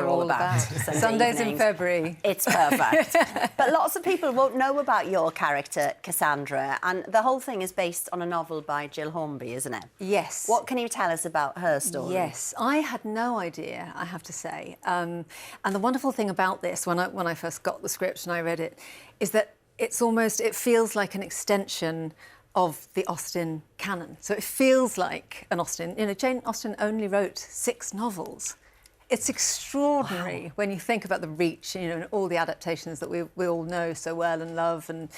all about. Sundays in February. It's perfect. But lots of people won't know about your character, Cassandra, and the whole thing is based on a novel by Jill Hornby, isn't it? Yes. What can you tell us about her story? Yes, I had no idea, I have to say. And the wonderful thing about this, when I first got the script and I read it, is that it feels like an extension of the Austen canon. So it feels like an Austen. You know, Jane Austen only wrote 6 novels. It's extraordinary when you think about the reach, you know, and all the adaptations that we all know so well and love and,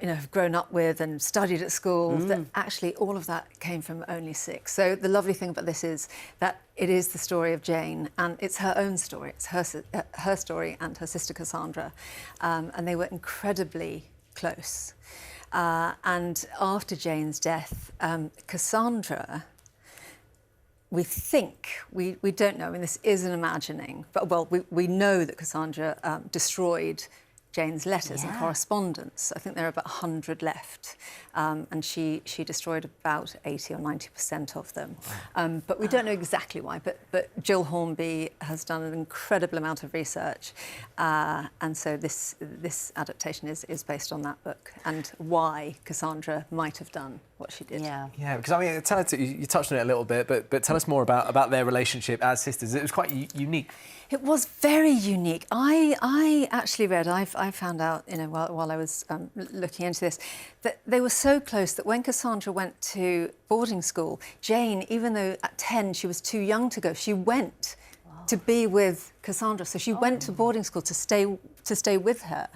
you know, have grown up with and studied at school, that actually all of that came from only 6. So the lovely thing about this is that it is the story of Jane, and it's her own story. It's her story and her sister Cassandra, and they were incredibly close. And after Jane's death, Cassandra, we think, we don't know, I mean, this is an imagining, but, well, we know that Cassandra destroyed Jane's letters and correspondence. I think there are about 100 left, and she destroyed about 80 or 90% of them. But we don't know exactly why, but Jill Hornby has done an incredible amount of research, and so this adaptation is based on that book and why Cassandra might have done what she did. Yeah, because, I mean, tell us, you touched on it a little bit, but tell us more about their relationship as sisters. It was quite unique. It was very unique. I actually read, I found out, you know, while I was looking into this, that they were so close that when Cassandra went to boarding school, Jane, even though at 10 she was too young to go, she went to be with Cassandra. So she went to boarding school to stay with her.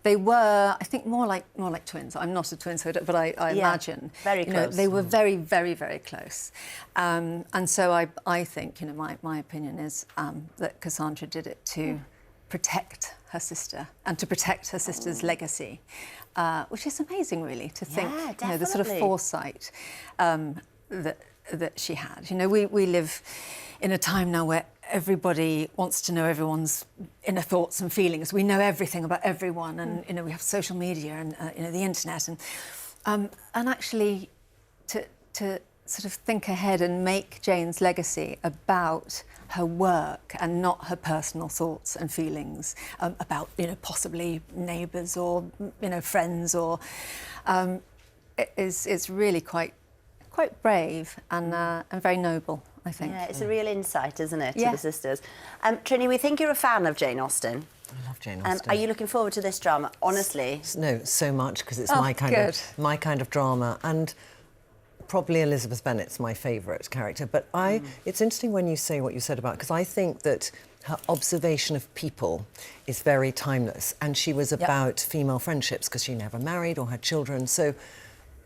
They were, I think, more like twins. I'm not a twin, but I imagine very close. You know, they were very, very, very close. And so I think, you know, my opinion is that Cassandra did it to protect her sister and to protect her sister's legacy, which is amazing, really, to think, you know, the sort of foresight that she had. You know, we live in a time now where everybody wants to know everyone's inner thoughts and feelings. We know everything about everyone, and you know, we have social media and you know, the internet, and actually to sort of think ahead and make Jane's legacy about her work and not her personal thoughts and feelings about, you know, possibly neighbours or, you know, friends, or it's really quite brave and very noble, I think. Yeah, it's a real insight, isn't it, to the sisters. Trini, we think you're a fan of Jane Austen. I love Jane Austen. Are you looking forward to this drama? Honestly, no, so much, because it's my kind of drama, and probably Elizabeth Bennet's my favourite character. But it's interesting when you say what you said about, because I think that her observation of people is very timeless, and she was about female friendships because she never married or had children. So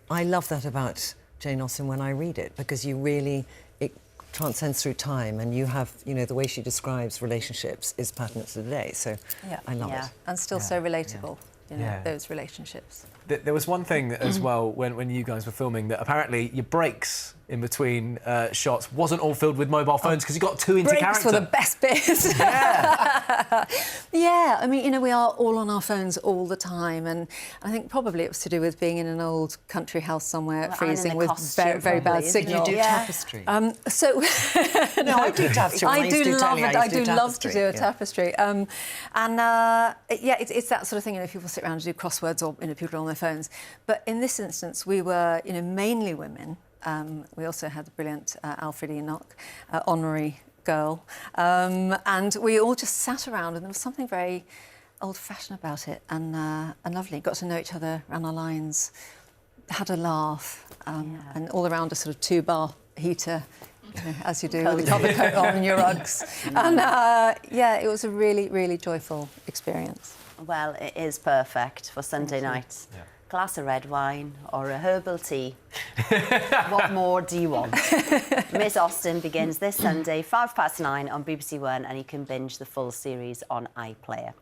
I love that about Jane Austen when I read it, because you really, it transcends through time, and you have, you know, the way she describes relationships is pertinent to today. So I love it. And still so relatable, you know, those relationships. There was one thing as well when you guys were filming, that apparently your breaks in between shots wasn't all filled with mobile phones because you got too into character. Breaks were the best bits. Yeah, I mean, you know, we are all on our phones all the time, and I think probably it was to do with being in an old country house somewhere, freezing with very bad signal. You do tapestry. So no, I do tapestry. I do love to do a tapestry. It's that sort of thing. You know, people sit around and do crosswords, or, you know, people are on their phones. But in this instance, we were, you know, mainly women. We also had the brilliant Alfred Enoch, honorary girl, and we all just sat around, and there was something very old-fashioned about it, and lovely. Got to know each other, ran our lines, had a laugh, and all around a sort of 2-bar heater, you know, as you do, with the cover coat on and your rugs. And it was a really, really joyful experience. Well, it is perfect for Sunday nights. Glass of red wine or a herbal tea. What more do you want? Miss Austen begins this Sunday, 9:05 on BBC One, and you can binge the full series on iPlayer.